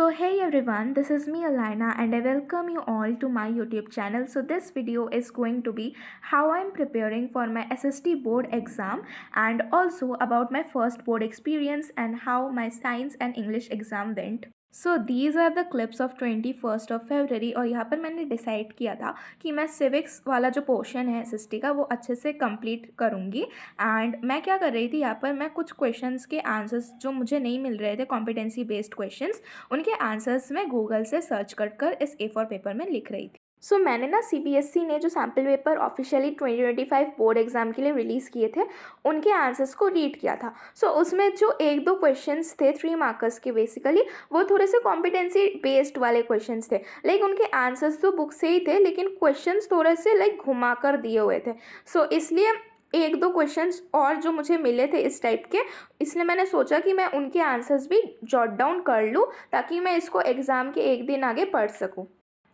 So hey everyone, this is me Alina and I welcome you all to my YouTube channel. So this video is going to be how I'm preparing for my SST board exam and also about my first board experience and how my science and English exam went. So these are the clips of 21 February और यहाँ पर मैंने decide किया था कि मैं civics वाला जो पोर्शन है एसएसटी का वो अच्छे से कंप्लीट करूँगी। एंड मैं क्या कर रही थी, यहाँ पर मैं कुछ क्वेश्चंस के आंसर्स जो मुझे नहीं मिल रहे थे कॉम्पिटेंसी बेस्ड क्वेश्चंस, उनके आंसर्स मैं गूगल से सर्च कर इस A4 पेपर में लिख रही थी। सो मैंने ना CBSE ने जो sample paper officially 2025 board exam के लिए रिलीज़ किए थे उनके आंसर्स को रीड किया था। सो उसमें जो एक दो क्वेश्चंस थे 3 मार्कर्स के, बेसिकली वो थोड़े से कॉम्पिटेंसी बेस्ड वाले क्वेश्चंस थे। लाइक उनके आंसर्स तो बुक से ही थे लेकिन क्वेश्चंस थोड़े से लाइक घुमा कर दिए हुए थे। सो इसलिए एक दो क्वेश्चंस और जो मुझे मिले थे इस टाइप के, इसलिए मैंने सोचा कि मैं उनके आंसर्स भी जॉट डाउन कर लूँ ताकि मैं इसको एग्ज़ाम के एक दिन आगे पढ़ सकूँ।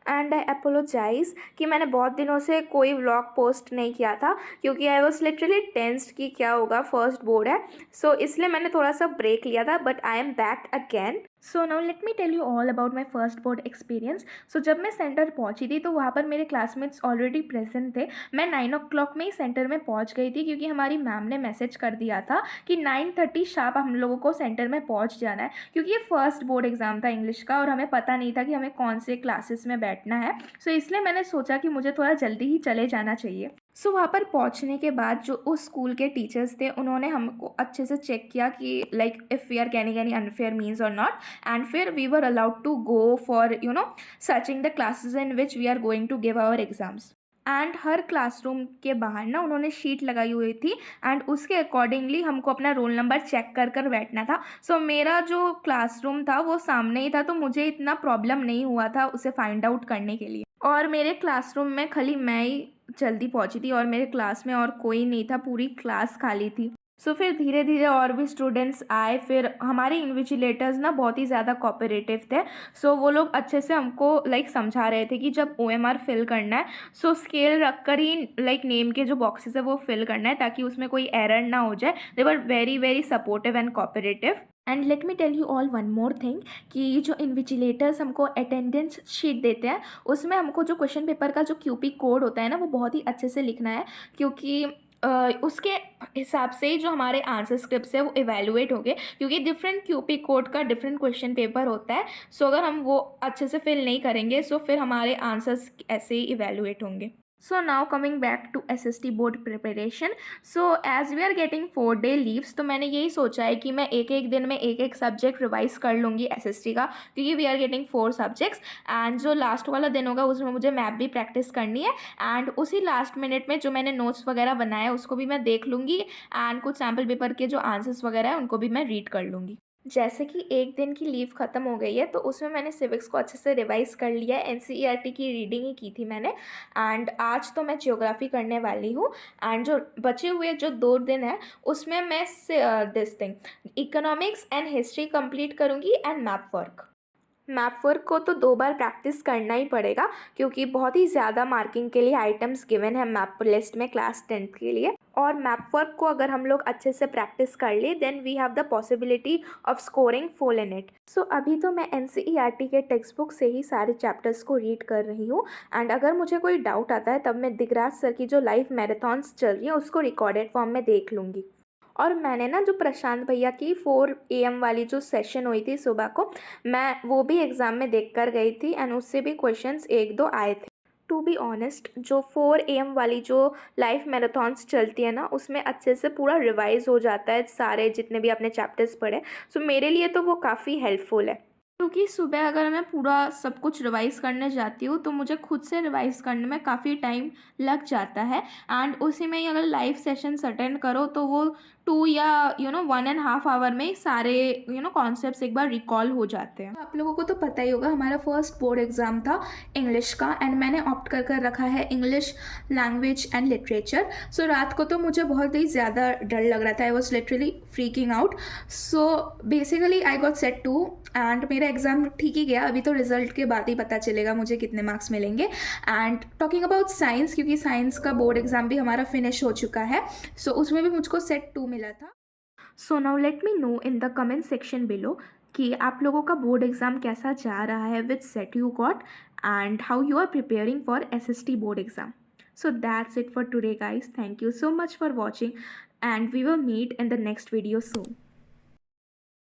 एंड आई अपोलोजाइज़ कि मैंने बहुत दिनों से कोई व्लॉग पोस्ट नहीं किया था क्योंकि आई वॉज लिटरली टेंस्ड कि क्या होगा, फर्स्ट बोर्ड है। सो इसलिए मैंने थोड़ा सा ब्रेक लिया था, but I am back again. So now let me tell you all about my first board experience. So जब मैं सेंटर पहुंची थी तो वहाँ पर मेरे क्लासमेट्स ऑलरेडी प्रेजेंट थे। मैं 9 o'clock में ही सेंटर में पहुंच गई थी क्योंकि हमारी मैम ने मैसेज कर दिया था कि 9:30 शार्प हम लोगों को सेंटर में पहुंच जाना है, क्योंकि ये फर्स्ट बोर्ड एग्ज़ाम था इंग्लिश का और हमें पता नहीं था कि हमें कौन से क्लासेस में बैठना है। सो इसलिए मैंने सोचा कि मुझे थोड़ा जल्दी ही चले जाना चाहिए। सो वहाँ पर पहुँचने के बाद जो उस स्कूल के टीचर्स थे उन्होंने हमको अच्छे से चेक किया कि like if we are getting any unfair means और नॉट, एंड फिर we were allowed to go for searching the classes in which we are going to give our exams. And हर क्लासरूम के बाहर ना उन्होंने sheet लगाई हुई थी एंड उसके अकॉर्डिंगली हमको अपना रोल नंबर चेक कर बैठना था। सो मेरा जो क्लासरूम था वो सामने ही था तो मुझे इतना प्रॉब्लम नहीं हुआ था उसे फाइंड आउट करने के लिए। और मेरे क्लासरूम में खाली मैं ही जल्दी पहुंची थी और मेरे क्लास में और कोई नहीं था, पूरी क्लास खाली थी। सो फिर धीरे धीरे और भी स्टूडेंट्स आए। फिर हमारे इन्विजिलेटर्स ना बहुत ही ज़्यादा कोऑपरेटिव थे। सो वो लोग अच्छे से हमको लाइक समझा रहे थे कि जब OMR फिल करना है सो स्केल रख कर ही लाइक नेम के जो बॉक्सेस है वो फिल करना है ताकि उसमें कोई एरर ना हो जाए। They were very very supportive and cooperative. And let me tell you all one more thing कि जो इन्विजिलेटर्स हमको अटेंडेंस शीट देते हैं उसमें हमको जो क्वेश्चन पेपर का जो QP कोड होता है ना वो बहुत ही अच्छे से लिखना है, क्योंकि उसके हिसाब से ही जो हमारे आंसर स्क्रिप्ट्स है वो इवेलुएट होंगे, क्योंकि डिफरेंट QP कोड का डिफरेंट क्वेश्चन पेपर होता है। सो अगर हम वो अच्छे से फिल नहीं करेंगे सो फिर हमारे आंसर्स ऐसे ही इवेलुएट होंगे। So now coming back to SST board preparation. So as we are getting 4 day leaves तो मैंने यही सोचा है कि मैं एक एक दिन में एक एक सब्जेक्ट रिवाइज कर लूँगी SST का, क्योंकि we are getting 4 subjects. And जो लास्ट वाला दिन होगा उसमें मुझे मैप भी प्रैक्टिस करनी है एंड उसी लास्ट मिनट में जो मैंने नोट्स वगैरह बनाया उसको भी मैं देख लूँगी एंड कुछ सैम्पल पेपर के जो आंसर्स वगैरह है उनको भी मैं रीड कर लूँगी। जैसे कि एक दिन की लीव ख़त्म हो गई है तो उसमें मैंने सिविक्स को अच्छे से रिवाइज कर लिया है। NCERT की रीडिंग ही की थी मैंने एंड आज तो मैं ज्योग्राफी करने वाली हूँ। एंड जो बचे हुए जो 2 दिन है उसमें मैं this thing economics and history complete करूँगी एंड मैप वर्क को तो 2 बार प्रैक्टिस करना ही पड़ेगा क्योंकि बहुत ही ज़्यादा मार्किंग के लिए आइटम्स गिवन है मैप लिस्ट में क्लास 10th के लिए। और मैप वर्क को अगर हम लोग अच्छे से प्रैक्टिस कर ले then we have the possibility of scoring full in it. So अभी तो मैं NCERT के टेक्स्ट बुक से ही सारे चैप्टर्स को रीड कर रही हूँ एंड अगर मुझे कोई डाउट आता है तब मैं दिगराज सर की जो लाइव मैराथन्स चल रही है उसको रिकॉर्डेड फॉर्म में देख लूँगी। और मैंने ना जो प्रशांत भैया की 4 AM वाली जो सेशन हुई थी सुबह को, मैं वो भी एग्ज़ाम में देख कर गई थी एंड उससे भी क्वेश्चंस 1-2 आए थे। टू बी ऑनेस्ट जो 4 AM वाली जो लाइफ मैराथन्स चलती है ना उसमें अच्छे से पूरा रिवाइज हो जाता है सारे जितने भी आपने चैप्टर्स पढ़े। सो मेरे लिए तो वो काफ़ी हेल्पफुल है, क्योंकि सुबह अगर मैं पूरा सब कुछ रिवाइज़ करने जाती हूँ तो मुझे खुद से रिवाइज़ करने में काफ़ी टाइम लग जाता है एंड उसी में ही अगर लाइव सेशंस अटेंड करो तो वो 2 या 1.5 आवर में सारे कॉन्सेप्ट्स एक बार रिकॉल हो जाते हैं। आप लोगों को तो पता ही होगा हमारा फर्स्ट बोर्ड एग्ज़ाम था इंग्लिश का एंड मैंने ऑप्ट कर रखा है इंग्लिश लैंग्वेज एंड लिटरेचर। सो रात को तो मुझे बहुत ही ज़्यादा डर लग रहा था, I was literally freaking out. So basically I got set 2 and मेरा एग्ज़ाम ठीक ही गया। अभी तो रिजल्ट के बाद ही पता चलेगा मुझे कितने मार्क्स मिलेंगे। एंड टॉकिंग अबाउट साइंस, क्योंकि साइंस का बोर्ड एग्ज़ाम भी हमारा फिनिश हो चुका है सो उसमें भी मुझको सेट 2 मिला था। सो now let me know in the comment section below कि आप लोगों का बोर्ड एग्ज़ाम कैसा जा रहा है, which set you got and how you are preparing for SST board exam. So that's it for today guys. Thank you so much for watching and we will meet in the next video soon.